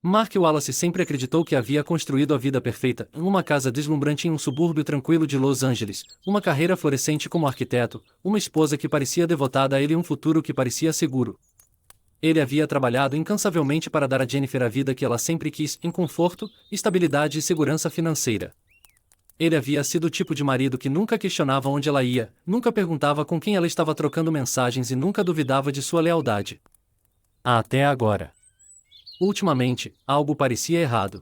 Mark Wallace sempre acreditou que havia construído a vida perfeita, em uma casa deslumbrante em um subúrbio tranquilo de Los Angeles, uma carreira florescente como arquiteto, uma esposa que parecia devotada a ele e um futuro que parecia seguro. Ele havia trabalhado incansavelmente para dar a Jennifer a vida que ela sempre quis, em conforto, estabilidade e segurança financeira. Ele havia sido o tipo de marido que nunca questionava onde ela ia, nunca perguntava com quem ela estava trocando mensagens e nunca duvidava de sua lealdade. Até agora. Ultimamente, algo parecia errado.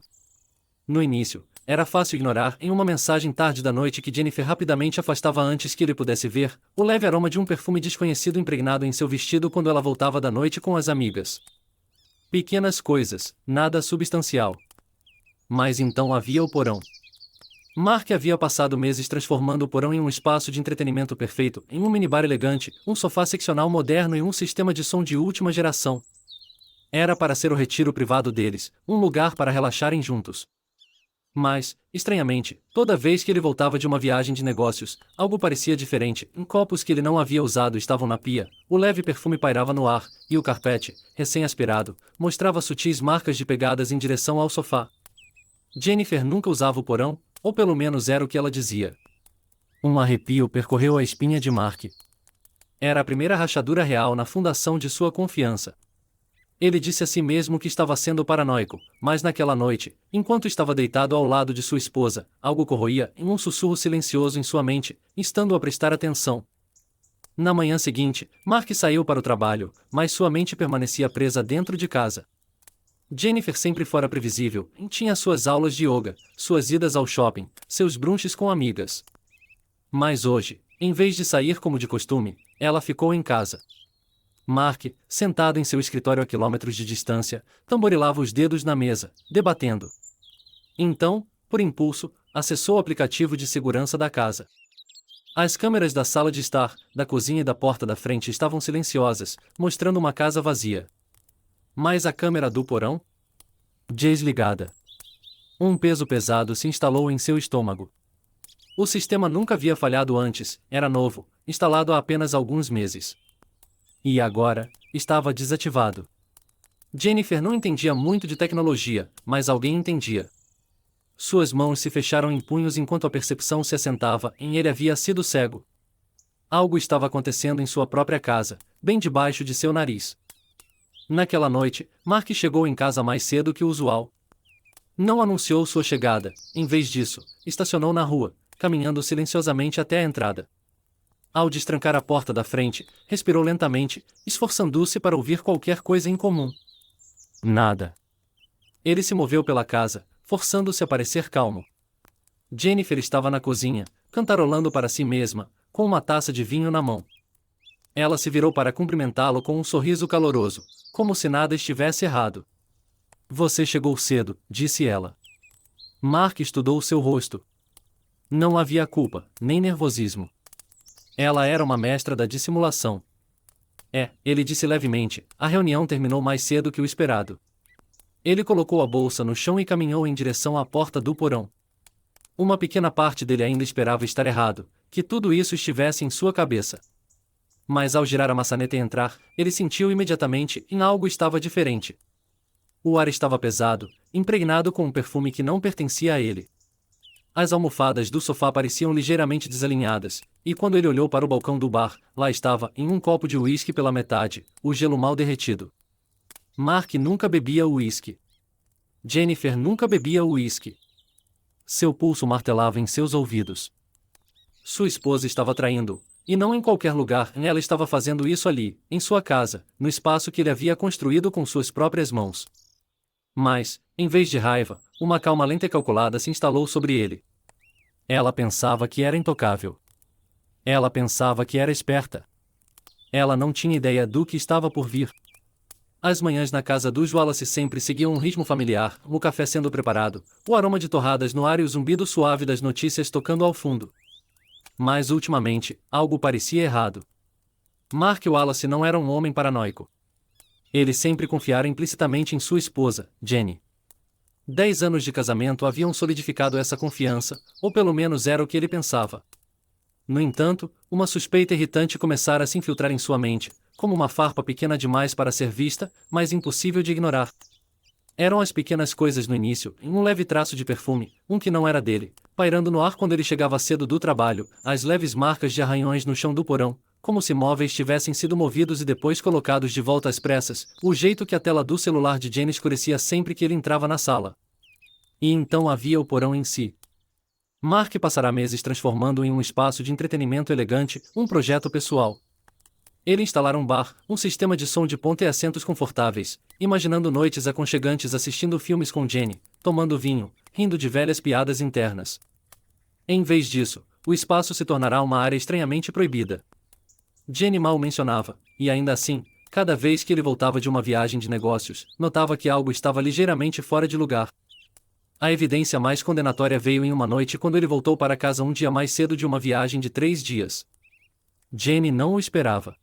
No início, era fácil ignorar em uma mensagem tarde da noite que Jennifer rapidamente afastava antes que ele pudesse ver, o leve aroma de um perfume desconhecido impregnado em seu vestido quando ela voltava da noite com as amigas. Pequenas coisas, nada substancial. Mas então havia o porão. Mark havia passado meses transformando o porão em um espaço de entretenimento perfeito, em um minibar elegante, um sofá seccional moderno e um sistema de som de última geração. Era para ser o retiro privado deles, um lugar para relaxarem juntos. Mas, estranhamente, toda vez que ele voltava de uma viagem de negócios, algo parecia diferente. Copos que ele não havia usado estavam na pia, o leve perfume pairava no ar, e o carpete, recém-aspirado, mostrava sutis marcas de pegadas em direção ao sofá. Jennifer nunca usava o porão, ou pelo menos era o que ela dizia. Um arrepio percorreu a espinha de Mark. Era a primeira rachadura real na fundação de sua confiança. Ele disse a si mesmo que estava sendo paranoico, mas naquela noite, enquanto estava deitado ao lado de sua esposa, algo corroía em um sussurro silencioso em sua mente, instando-o a prestar atenção. Na manhã seguinte, Mark saiu para o trabalho, mas sua mente permanecia presa dentro de casa. Jennifer sempre fora previsível, tinha suas aulas de yoga, suas idas ao shopping, seus brunches com amigas. Mas hoje, em vez de sair como de costume, ela ficou em casa. Mark, sentado em seu escritório a quilômetros de distância, tamborilava os dedos na mesa, debatendo. Então, por impulso, acessou o aplicativo de segurança da casa. As câmeras da sala de estar, da cozinha e da porta da frente estavam silenciosas, mostrando uma casa vazia. Mas a câmera do porão? Desligada. Um peso pesado se instalou em seu estômago. O sistema nunca havia falhado antes, era novo, instalado há apenas alguns meses. E agora, estava desativado. Jennifer não entendia muito de tecnologia, mas alguém entendia. Suas mãos se fecharam em punhos enquanto a percepção se assentava em ele havia sido cego. Algo estava acontecendo em sua própria casa, bem debaixo de seu nariz. Naquela noite, Mark chegou em casa mais cedo que o usual. Não anunciou sua chegada, em vez disso, estacionou na rua, caminhando silenciosamente até a entrada. Ao destrancar a porta da frente, respirou lentamente, esforçando-se para ouvir qualquer coisa em comum. Nada. Ele se moveu pela casa, forçando-se a parecer calmo. Jennifer estava na cozinha, cantarolando para si mesma, com uma taça de vinho na mão. Ela se virou para cumprimentá-lo com um sorriso caloroso, como se nada estivesse errado. Você chegou cedo, disse ela. Mark estudou seu rosto. Não havia culpa, nem nervosismo. Ela era uma mestra da dissimulação. Ele disse levemente, a reunião terminou mais cedo que o esperado. Ele colocou a bolsa no chão e caminhou em direção à porta do porão. Uma pequena parte dele ainda esperava estar errado, que tudo isso estivesse em sua cabeça. Mas ao girar a maçaneta e entrar, ele sentiu imediatamente que algo estava diferente. O ar estava pesado, impregnado com um perfume que não pertencia a ele. As almofadas do sofá pareciam ligeiramente desalinhadas, e quando ele olhou para o balcão do bar, lá estava, em um copo de uísque pela metade, o gelo mal derretido. Mark nunca bebia uísque. Jennifer nunca bebia uísque. Seu pulso martelava em seus ouvidos. Sua esposa estava traindo-o, e não em qualquer lugar, ela estava fazendo isso ali, em sua casa, no espaço que ele havia construído com suas próprias mãos. Mas, em vez de raiva, uma calma lenta e calculada se instalou sobre ele. Ela pensava que era intocável. Ela pensava que era esperta. Ela não tinha ideia do que estava por vir. As manhãs na casa dos Wallace sempre seguiam um ritmo familiar, o café sendo preparado, o aroma de torradas no ar e o zumbido suave das notícias tocando ao fundo. Mas ultimamente, algo parecia errado. Mark Wallace não era um homem paranoico. Ele sempre confiara implicitamente em sua esposa, Jenny. 10 anos de casamento haviam solidificado essa confiança, ou pelo menos era o que ele pensava. No entanto, uma suspeita irritante começara a se infiltrar em sua mente, como uma farpa pequena demais para ser vista, mas impossível de ignorar. Eram as pequenas coisas no início, um leve traço de perfume, um que não era dele, pairando no ar quando ele chegava cedo do trabalho, as leves marcas de arranhões no chão do porão, como se móveis tivessem sido movidos e depois colocados de volta às pressas, o jeito que a tela do celular de Jenny escurecia sempre que ele entrava na sala. E então havia o porão em si. Mark passará meses transformando-o em um espaço de entretenimento elegante, um projeto pessoal. Ele instalara um bar, um sistema de som de ponta e assentos confortáveis, imaginando noites aconchegantes assistindo filmes com Jenny, tomando vinho, rindo de velhas piadas internas. Em vez disso, o espaço se tornará uma área estranhamente proibida. Jenny mal mencionava, e ainda assim, cada vez que ele voltava de uma viagem de negócios, notava que algo estava ligeiramente fora de lugar. A evidência mais condenatória veio em uma noite quando ele voltou para casa um dia mais cedo de uma viagem de 3 dias. Jenny não o esperava.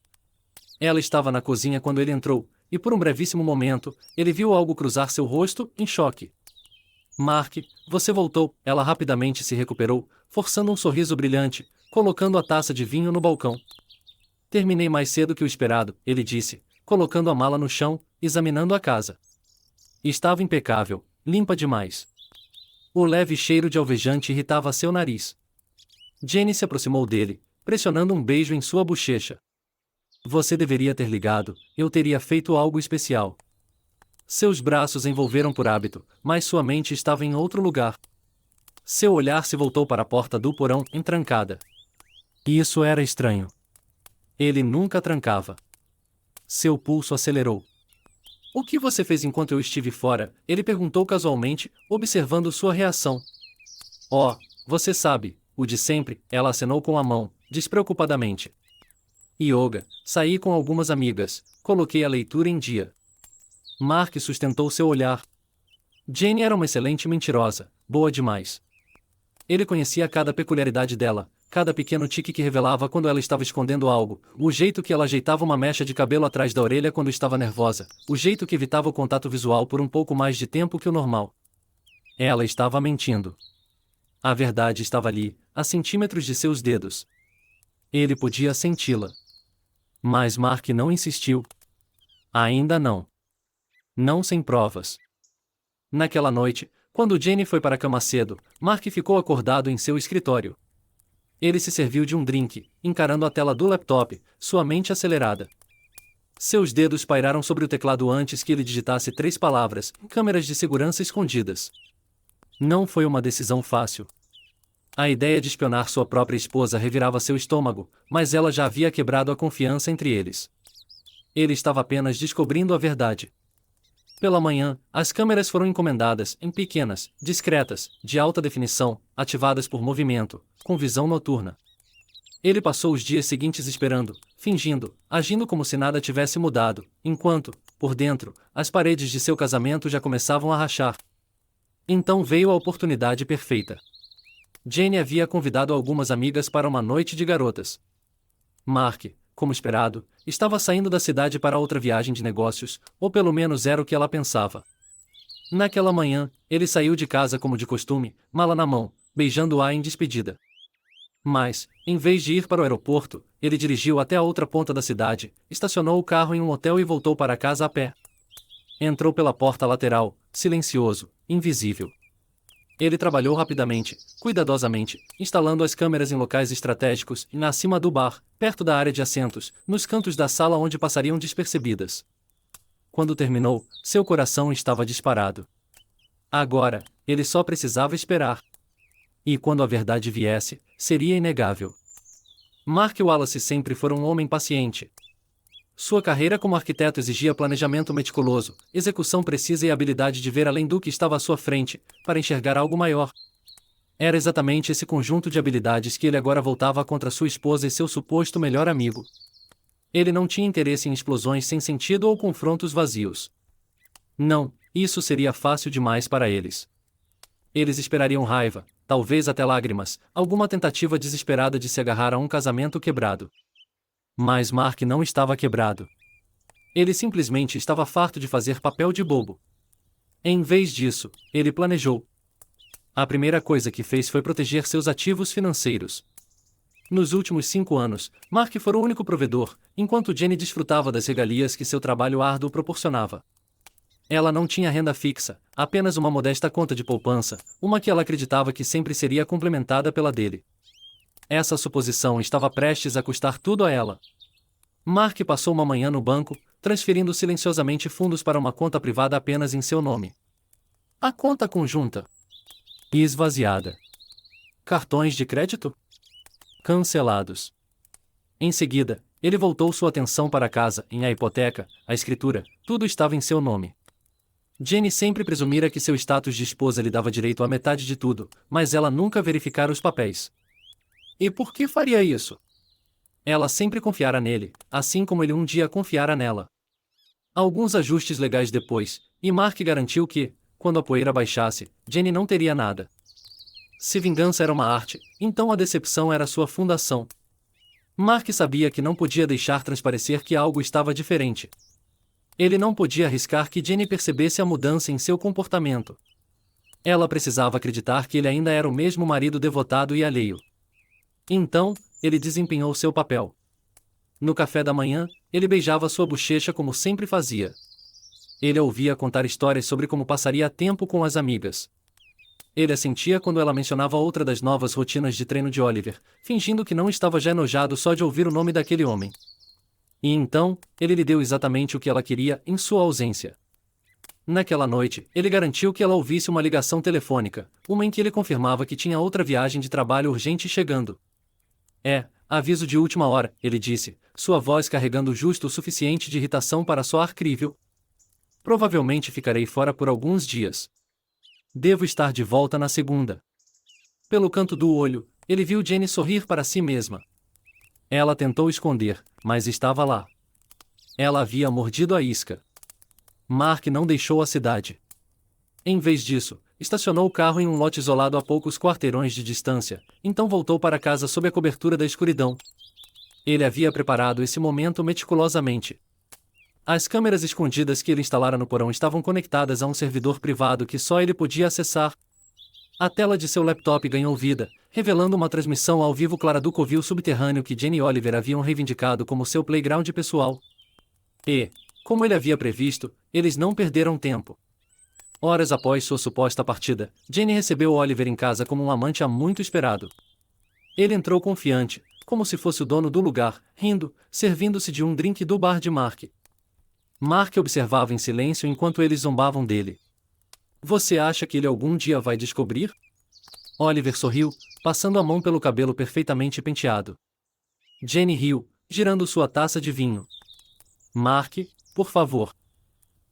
Ela estava na cozinha quando ele entrou, e por um brevíssimo momento, ele viu algo cruzar seu rosto, em choque. Mark, você voltou. Ela rapidamente se recuperou, forçando um sorriso brilhante, colocando a taça de vinho no balcão. Terminei mais cedo que o esperado, ele disse, colocando a mala no chão, examinando a casa. Estava impecável, limpa demais. O leve cheiro de alvejante irritava seu nariz. Jenny se aproximou dele, pressionando um beijo em sua bochecha. Você deveria ter ligado, eu teria feito algo especial. Seus braços envolveram por hábito, mas sua mente estava em outro lugar. Seu olhar se voltou para a porta do porão, entrancada. E isso era estranho. Ele nunca trancava. Seu pulso acelerou. O que você fez enquanto eu estive fora? Ele perguntou casualmente, observando sua reação. Oh, você sabe, o de sempre, ela acenou com a mão, despreocupadamente. Yoga, saí com algumas amigas, coloquei a leitura em dia. Mark sustentou seu olhar. Jenny era uma excelente mentirosa, boa demais. Ele conhecia cada peculiaridade dela, cada pequeno tique que revelava quando ela estava escondendo algo, o jeito que ela ajeitava uma mecha de cabelo atrás da orelha quando estava nervosa, o jeito que evitava o contato visual por um pouco mais de tempo que o normal. Ela estava mentindo. A verdade estava ali, a centímetros de seus dedos. Ele podia senti-la. Mas Mark não insistiu. Ainda não. Não sem provas. Naquela noite, quando Jenny foi para a cama cedo, Mark ficou acordado em seu escritório. Ele se serviu de um drink, encarando a tela do laptop, sua mente acelerada. Seus dedos pairaram sobre o teclado antes que ele digitasse 3 palavras, câmeras de segurança escondidas. Não foi uma decisão fácil. A ideia de espionar sua própria esposa revirava seu estômago, mas ela já havia quebrado a confiança entre eles. Ele estava apenas descobrindo a verdade. Pela manhã, as câmeras foram encomendadas, em pequenas, discretas, de alta definição, ativadas por movimento, com visão noturna. Ele passou os dias seguintes esperando, fingindo, agindo como se nada tivesse mudado, enquanto, por dentro, as paredes de seu casamento já começavam a rachar. Então veio a oportunidade perfeita. Jenny havia convidado algumas amigas para uma noite de garotas. Mark, como esperado, estava saindo da cidade para outra viagem de negócios, ou pelo menos era o que ela pensava. Naquela manhã, ele saiu de casa como de costume, mala na mão, beijando-a em despedida. Mas, em vez de ir para o aeroporto, ele dirigiu até a outra ponta da cidade, estacionou o carro em um hotel e voltou para casa a pé. Entrou pela porta lateral, silencioso, invisível. Ele trabalhou rapidamente, cuidadosamente, instalando as câmeras em locais estratégicos e acima do bar, perto da área de assentos, nos cantos da sala onde passariam despercebidas. Quando terminou, seu coração estava disparado. Agora, ele só precisava esperar. E quando a verdade viesse, seria inegável. Mark Wallace sempre foi um homem paciente. Sua carreira como arquiteto exigia planejamento meticuloso, execução precisa e habilidade de ver além do que estava à sua frente, para enxergar algo maior. Era exatamente esse conjunto de habilidades que ele agora voltava contra sua esposa e seu suposto melhor amigo. Ele não tinha interesse em explosões sem sentido ou confrontos vazios. Não, isso seria fácil demais para eles. Eles esperariam raiva, talvez até lágrimas, alguma tentativa desesperada de se agarrar a um casamento quebrado. Mas Mark não estava quebrado. Ele simplesmente estava farto de fazer papel de bobo. Em vez disso, ele planejou. A primeira coisa que fez foi proteger seus ativos financeiros. Nos últimos 5 anos, Mark foi o único provedor, enquanto Jenny desfrutava das regalias que seu trabalho árduo proporcionava. Ela não tinha renda fixa, apenas uma modesta conta de poupança, uma que ela acreditava que sempre seria complementada pela dele. Essa suposição estava prestes a custar tudo a ela. Mark passou uma manhã no banco, transferindo silenciosamente fundos para uma conta privada apenas em seu nome. A conta conjunta. Esvaziada. Cartões de crédito? Cancelados. Em seguida, ele voltou sua atenção para a casa, a hipoteca, a escritura, tudo estava em seu nome. Jenny sempre presumira que seu status de esposa lhe dava direito à metade de tudo, mas ela nunca verificara os papéis. E por que faria isso? Ela sempre confiara nele, assim como ele um dia confiara nela. Alguns ajustes legais depois, e Mark garantiu que, quando a poeira baixasse, Jenny não teria nada. Se vingança era uma arte, então a decepção era sua fundação. Mark sabia que não podia deixar transparecer que algo estava diferente. Ele não podia arriscar que Jenny percebesse a mudança em seu comportamento. Ela precisava acreditar que ele ainda era o mesmo marido devotado e alheio. Então, ele desempenhou seu papel. No café da manhã, ele beijava sua bochecha como sempre fazia. Ele a ouvia contar histórias sobre como passaria tempo com as amigas. Ele a sentia quando ela mencionava outra das novas rotinas de treino de Oliver, fingindo que não estava já enojado só de ouvir o nome daquele homem. E então, ele lhe deu exatamente o que ela queria em sua ausência. Naquela noite, ele garantiu que ela ouvisse uma ligação telefônica, uma em que ele confirmava que tinha outra viagem de trabalho urgente chegando. Aviso de última hora, ele disse, sua voz carregando justo o suficiente de irritação para soar crível. Provavelmente ficarei fora por alguns dias. Devo estar de volta na segunda. Pelo canto do olho, ele viu Jenny sorrir para si mesma. Ela tentou esconder, mas estava lá. Ela havia mordido a isca. Mark não deixou a cidade. Em vez disso, estacionou o carro em um lote isolado a poucos quarteirões de distância, então voltou para casa sob a cobertura da escuridão. Ele havia preparado esse momento meticulosamente. As câmeras escondidas que ele instalara no porão estavam conectadas a um servidor privado que só ele podia acessar. A tela de seu laptop ganhou vida, revelando uma transmissão ao vivo clara do covil subterrâneo que Jenny e Oliver haviam reivindicado como seu playground pessoal. E, como ele havia previsto, eles não perderam tempo. Horas após sua suposta partida, Jenny recebeu Oliver em casa como um amante há muito esperado. Ele entrou confiante, como se fosse o dono do lugar, rindo, servindo-se de um drink do bar de Mark. Mark observava em silêncio enquanto eles zombavam dele. Você acha que ele algum dia vai descobrir? Oliver sorriu, passando a mão pelo cabelo perfeitamente penteado. Jenny riu, girando sua taça de vinho. Mark, por favor.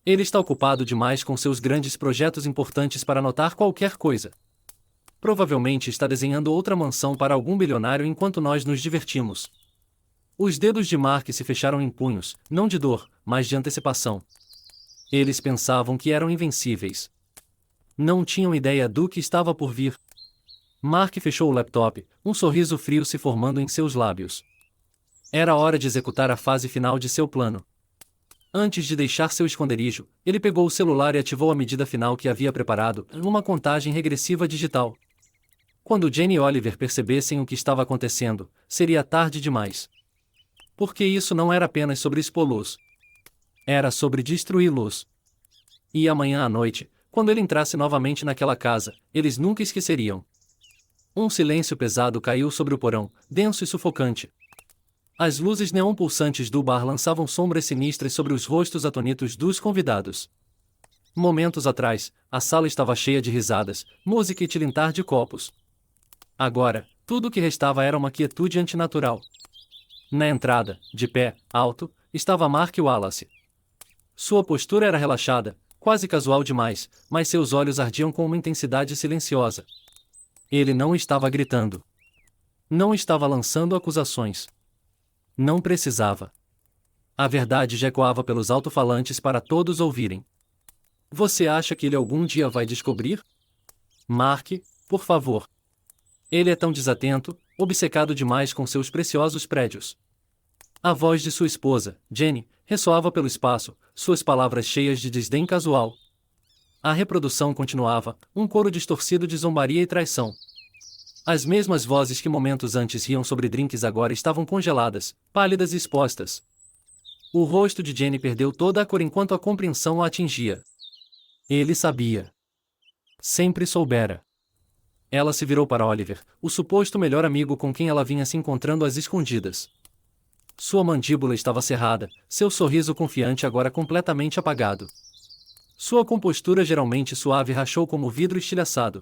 Ele está ocupado demais com seus grandes projetos importantes para notar qualquer coisa. Provavelmente está desenhando outra mansão para algum bilionário enquanto nós nos divertimos. Os dedos de Mark se fecharam em punhos, não de dor, mas de antecipação. Eles pensavam que eram invencíveis. Não tinham ideia do que estava por vir. Mark fechou o laptop, um sorriso frio se formando em seus lábios. Era hora de executar a fase final de seu plano. Antes de deixar seu esconderijo, ele pegou o celular e ativou a medida final que havia preparado, uma contagem regressiva digital. Quando Jenny e Oliver percebessem o que estava acontecendo, seria tarde demais. Porque isso não era apenas sobre expô-los. Era sobre destruí-los. E amanhã à noite, quando ele entrasse novamente naquela casa, eles nunca esqueceriam. Um silêncio pesado caiu sobre o porão, denso e sufocante. As luzes neon pulsantes do bar lançavam sombras sinistras sobre os rostos atônitos dos convidados. Momentos atrás, a sala estava cheia de risadas, música e tilintar de copos. Agora, tudo o que restava era uma quietude antinatural. Na entrada, de pé, alto, estava Mark Wallace. Sua postura era relaxada, quase casual demais, mas seus olhos ardiam com uma intensidade silenciosa. Ele não estava gritando. Não estava lançando acusações. Não precisava. A verdade já ecoava pelos alto-falantes para todos ouvirem. Você acha que ele algum dia vai descobrir? Mark, por favor. Ele é tão desatento, obcecado demais com seus preciosos prédios. A voz de sua esposa, Jenny, ressoava pelo espaço, suas palavras cheias de desdém casual. A reprodução continuava, um coro distorcido de zombaria e traição. As mesmas vozes que momentos antes riam sobre drinks agora estavam congeladas, pálidas e expostas. O rosto de Jenny perdeu toda a cor enquanto a compreensão a atingia. Ele sabia. Sempre soubera. Ela se virou para Oliver, o suposto melhor amigo com quem ela vinha se encontrando às escondidas. Sua mandíbula estava cerrada, seu sorriso confiante agora completamente apagado. Sua compostura geralmente suave rachou como vidro estilhaçado.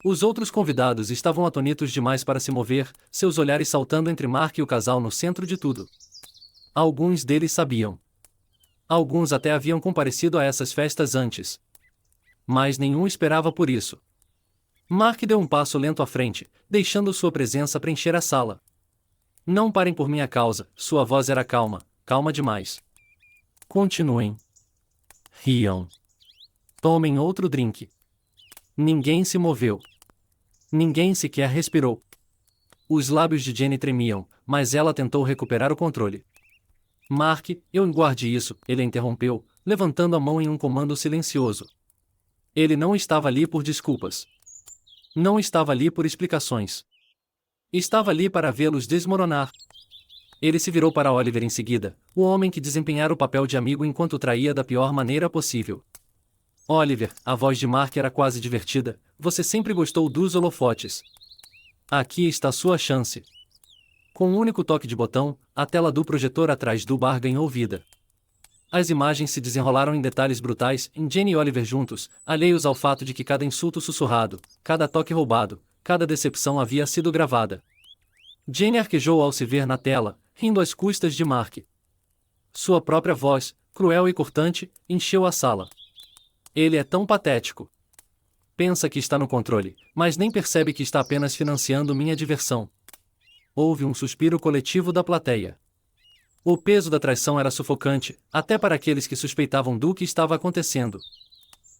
Os outros convidados estavam atônitos demais para se mover, seus olhares saltando entre Mark e o casal no centro de tudo. Alguns deles sabiam. Alguns até haviam comparecido a essas festas antes. Mas nenhum esperava por isso. Mark deu um passo lento à frente, deixando sua presença preencher a sala. Não parem por minha causa, sua voz era calma, calma demais. Continuem. Riam. Tomem outro drink. Ninguém se moveu. Ninguém sequer respirou. Os lábios de Jenny tremiam, mas ela tentou recuperar o controle. Mark, eu guarde isso, ele a interrompeu, levantando a mão em um comando silencioso. Ele não estava ali por desculpas. Não estava ali por explicações. Estava ali para vê-los desmoronar. Ele se virou para Oliver em seguida, o homem que desempenhara o papel de amigo enquanto o traía da pior maneira possível. Oliver, a voz de Mark era quase divertida, você sempre gostou dos holofotes. Aqui está sua chance. Com um único toque de botão, a tela do projetor atrás do bar ganhou vida. As imagens se desenrolaram em detalhes brutais, em Jenny e Oliver juntos, alheios ao fato de que cada insulto sussurrado, cada toque roubado, cada decepção havia sido gravada. Jenny arquejou ao se ver na tela, rindo às custas de Mark. Sua própria voz, cruel e cortante, encheu a sala. Ele é tão patético. Pensa que está no controle, mas nem percebe que está apenas financiando minha diversão. Houve um suspiro coletivo da plateia. O peso da traição era sufocante, até para aqueles que suspeitavam do que estava acontecendo.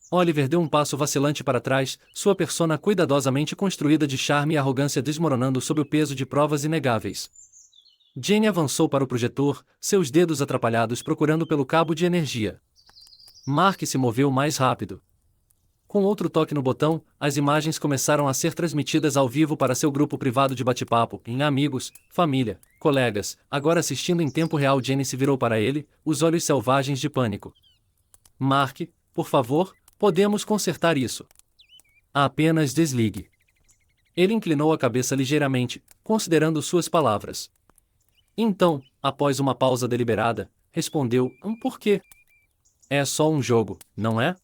Oliver deu um passo vacilante para trás, sua persona cuidadosamente construída de charme e arrogância desmoronando sob o peso de provas inegáveis. Jenny avançou para o projetor, seus dedos atrapalhados procurando pelo cabo de energia. Mark se moveu mais rápido. Com outro toque no botão, as imagens começaram a ser transmitidas ao vivo para seu grupo privado de bate-papo, em amigos, família, colegas. Agora assistindo em tempo real, Jenny se virou para ele, os olhos selvagens de pânico. Mark, por favor, podemos consertar isso. Apenas desligue. Ele inclinou a cabeça ligeiramente, considerando suas palavras. Então, após uma pausa deliberada, respondeu, por quê? É só um jogo, não é?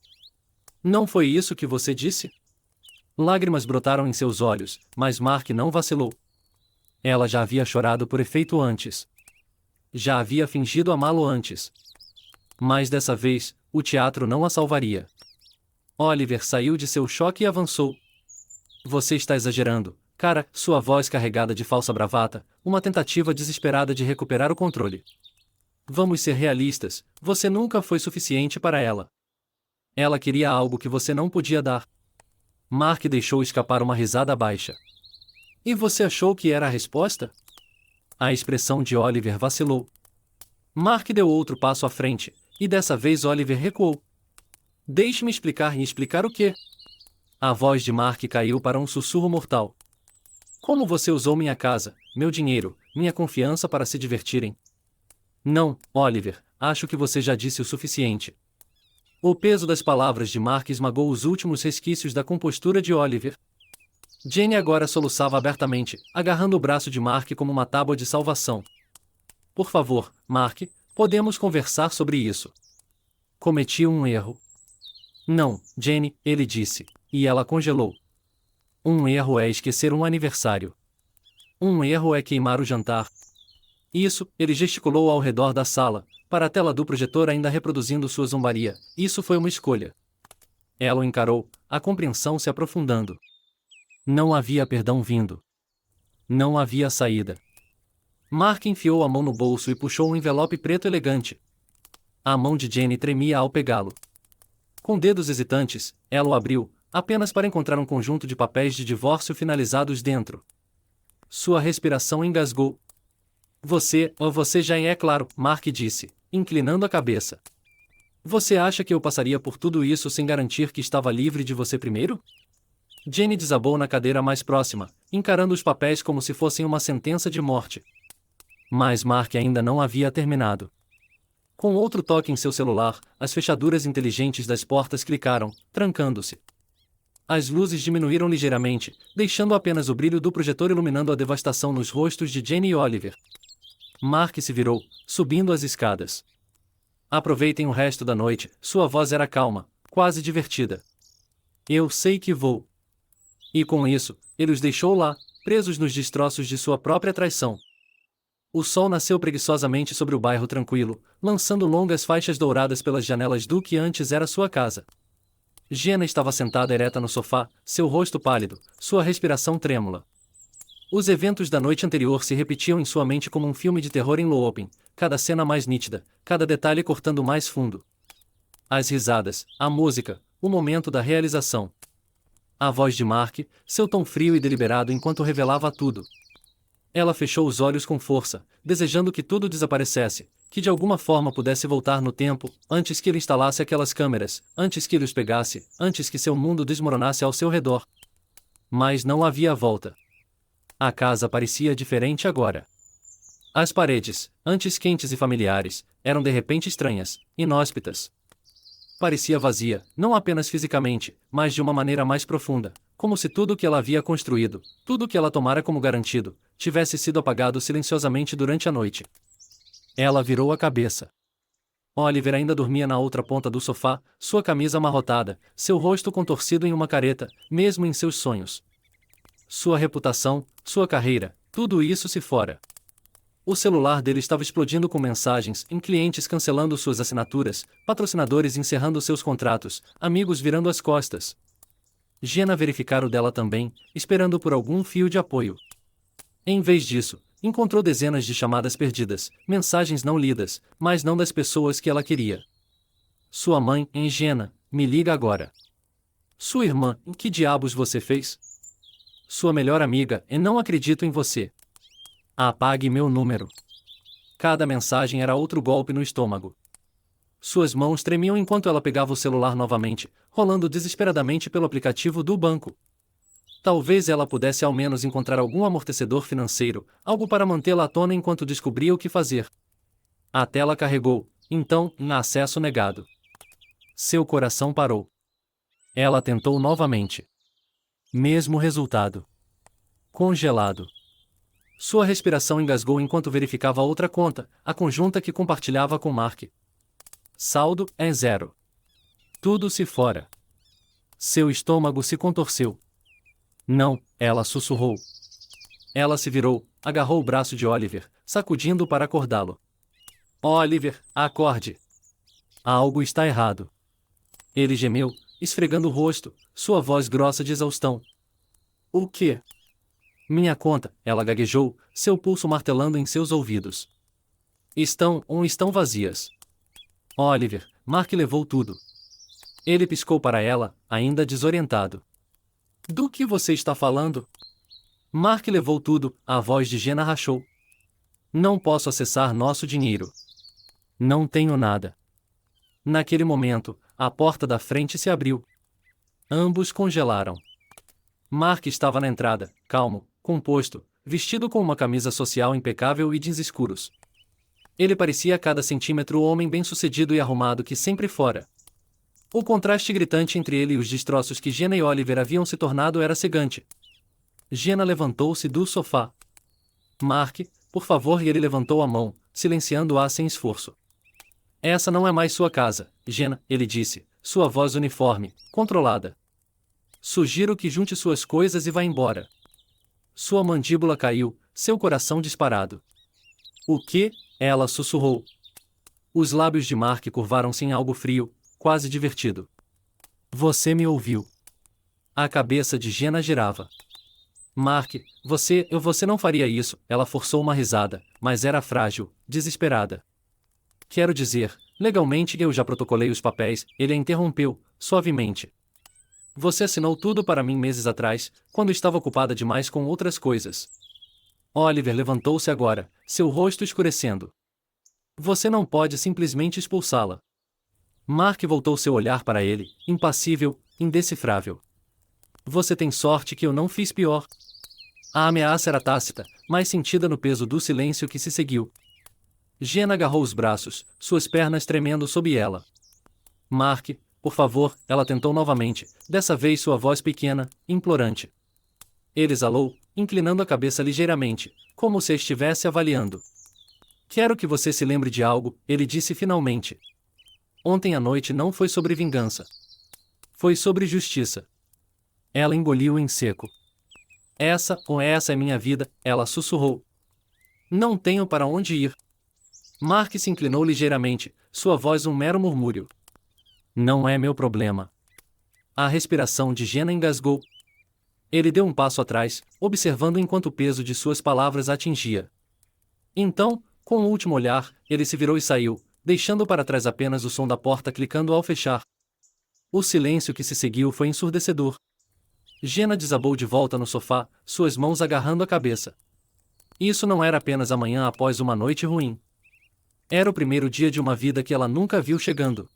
Não foi isso que você disse? Lágrimas brotaram em seus olhos, mas Mark não vacilou. Ela já havia chorado por efeito antes. Já havia fingido amá-lo antes. Mas dessa vez, o teatro não a salvaria. Oliver saiu de seu choque e avançou. Você está exagerando, cara, sua voz carregada de falsa bravata, uma tentativa desesperada de recuperar o controle. Vamos ser realistas, você nunca foi suficiente para ela. Ela queria algo que você não podia dar. Mark deixou escapar uma risada baixa. E você achou que era a resposta? A expressão de Oliver vacilou. Mark deu outro passo à frente, e dessa vez Oliver recuou. Deixe-me explicar e explicar o quê? A voz de Mark caiu para um sussurro mortal. Como você usou minha casa, meu dinheiro, minha confiança para se divertirem? Não, Oliver, acho que você já disse o suficiente. O peso das palavras de Mark esmagou os últimos resquícios da compostura de Oliver. Jenny agora soluçava abertamente, agarrando o braço de Mark como uma tábua de salvação. Por favor, Mark, podemos conversar sobre isso. Cometi um erro. Não, Jenny, ele disse, e ela congelou. Um erro é esquecer um aniversário. Um erro é queimar o jantar. Isso, ele gesticulou ao redor da sala, para a tela do projetor ainda reproduzindo sua zombaria. Isso foi uma escolha. Ela o encarou, a compreensão se aprofundando. Não havia perdão vindo. Não havia saída. Mark enfiou a mão no bolso e puxou um envelope preto elegante. A mão de Jenny tremia ao pegá-lo. Com dedos hesitantes, ela o abriu, apenas para encontrar um conjunto de papéis de divórcio finalizados dentro. Sua respiração engasgou. Você já é claro, Mark disse, inclinando a cabeça. Você acha que eu passaria por tudo isso sem garantir que estava livre de você primeiro? Jenny desabou na cadeira mais próxima, encarando os papéis como se fossem uma sentença de morte. Mas Mark ainda não havia terminado. Com outro toque em seu celular, as fechaduras inteligentes das portas clicaram, trancando-se. As luzes diminuíram ligeiramente, deixando apenas o brilho do projetor iluminando a devastação nos rostos de Jenny e Oliver. Mark se virou, subindo as escadas. Aproveitem o resto da noite, sua voz era calma, quase divertida. Eu sei que vou. E com isso, ele os deixou lá, presos nos destroços de sua própria traição. O sol nasceu preguiçosamente sobre o bairro tranquilo, lançando longas faixas douradas pelas janelas do que antes era sua casa. Jenna estava sentada ereta no sofá, seu rosto pálido, sua respiração trêmula. Os eventos da noite anterior se repetiam em sua mente como um filme de terror em looping, cada cena mais nítida, cada detalhe cortando mais fundo. As risadas, a música, o momento da realização. A voz de Mark, seu tom frio e deliberado enquanto revelava tudo. Ela fechou os olhos com força, desejando que tudo desaparecesse, que de alguma forma pudesse voltar no tempo, antes que ele instalasse aquelas câmeras, antes que ele os pegasse, antes que seu mundo desmoronasse ao seu redor. Mas não havia volta. A casa parecia diferente agora. As paredes, antes quentes e familiares, eram de repente estranhas, inóspitas. Parecia vazia, não apenas fisicamente, mas de uma maneira mais profunda, como se tudo o que ela havia construído, tudo o que ela tomara como garantido, tivesse sido apagado silenciosamente durante a noite. Ela virou a cabeça. Oliver ainda dormia na outra ponta do sofá, sua camisa amarrotada, seu rosto contorcido em uma careta, mesmo em seus sonhos. Sua reputação, sua carreira, tudo isso se fora. O celular dele estava explodindo com mensagens, em clientes cancelando suas assinaturas, patrocinadores encerrando seus contratos, amigos virando as costas. Jenna verificara o dela também, esperando por algum fio de apoio. Em vez disso, encontrou dezenas de chamadas perdidas, mensagens não lidas, mas não das pessoas que ela queria. Sua mãe, Jenna, me liga agora. Sua irmã, que diabos você fez? Sua melhor amiga, não acredito em você. Apague meu número. Cada mensagem era outro golpe no estômago. Suas mãos tremiam enquanto ela pegava o celular novamente, rolando desesperadamente pelo aplicativo do banco. Talvez ela pudesse ao menos encontrar algum amortecedor financeiro, algo para mantê-la à tona enquanto descobria o que fazer. A tela carregou, então, acesso negado. Seu coração parou. Ela tentou novamente. Mesmo resultado. Congelado. Sua respiração engasgou enquanto verificava outra conta, a conjunta que compartilhava com Mark. Saldo é 0. Tudo se fora. Seu estômago se contorceu. Não, ela sussurrou. Ela se virou, agarrou o braço de Oliver, sacudindo para acordá-lo. Oliver, acorde. Algo está errado. Ele gemeu, esfregando o rosto, sua voz grossa de exaustão. O quê? Minha conta, ela gaguejou, seu pulso martelando em seus ouvidos. Estão vazias. Oliver, Mark levou tudo. Ele piscou para ela, ainda desorientado. Do que você está falando? Mark levou tudo, a voz de Jenna rachou. Não posso acessar nosso dinheiro. Não tenho nada. Naquele momento, a porta da frente se abriu. Ambos congelaram. Mark estava na entrada, calmo, composto, vestido com uma camisa social impecável e jeans escuros. Ele parecia a cada centímetro o homem bem-sucedido e arrumado que sempre fora. O contraste gritante entre ele e os destroços que Jenna e Oliver haviam se tornado era cegante. Jenna levantou-se do sofá. Mark, por favor, e ele levantou a mão, silenciando-a sem esforço. Essa não é mais sua casa, Jenna, ele disse, sua voz uniforme, controlada. Sugiro que junte suas coisas e vá embora. Sua mandíbula caiu, seu coração disparado. O quê? Ela sussurrou. Os lábios de Mark curvaram-se em algo frio, quase divertido. Você me ouviu. A cabeça de Jenna girava. Mark, você não faria isso, ela forçou uma risada, mas era frágil, desesperada. Quero dizer, legalmente eu já protocolei os papéis, ele a interrompeu, suavemente. Você assinou tudo para mim meses atrás, quando estava ocupada demais com outras coisas. Oliver levantou-se agora, seu rosto escurecendo. Você não pode simplesmente expulsá-la. Mark voltou seu olhar para ele, impassível, indecifrável. Você tem sorte que eu não fiz pior. A ameaça era tácita, mas sentida no peso do silêncio que se seguiu. Jenna agarrou os braços, suas pernas tremendo sob ela. Mark, por favor, ela tentou novamente, dessa vez sua voz pequena, implorante. Ele exalou, inclinando a cabeça ligeiramente, como se a estivesse avaliando. Quero que você se lembre de algo, ele disse finalmente. Ontem à noite não foi sobre vingança. Foi sobre justiça. Ela engoliu em seco. Essa é minha vida, ela sussurrou. Não tenho para onde ir. Mark se inclinou ligeiramente, sua voz um mero murmúrio. Não é meu problema. A respiração de Jenna engasgou. Ele deu um passo atrás, observando enquanto o peso de suas palavras a atingia. Então, com o último olhar, ele se virou e saiu, deixando para trás apenas o som da porta clicando ao fechar. O silêncio que se seguiu foi ensurdecedor. Jenna desabou de volta no sofá, suas mãos agarrando a cabeça. Isso não era apenas a manhã após uma noite ruim. Era o primeiro dia de uma vida que ela nunca viu chegando.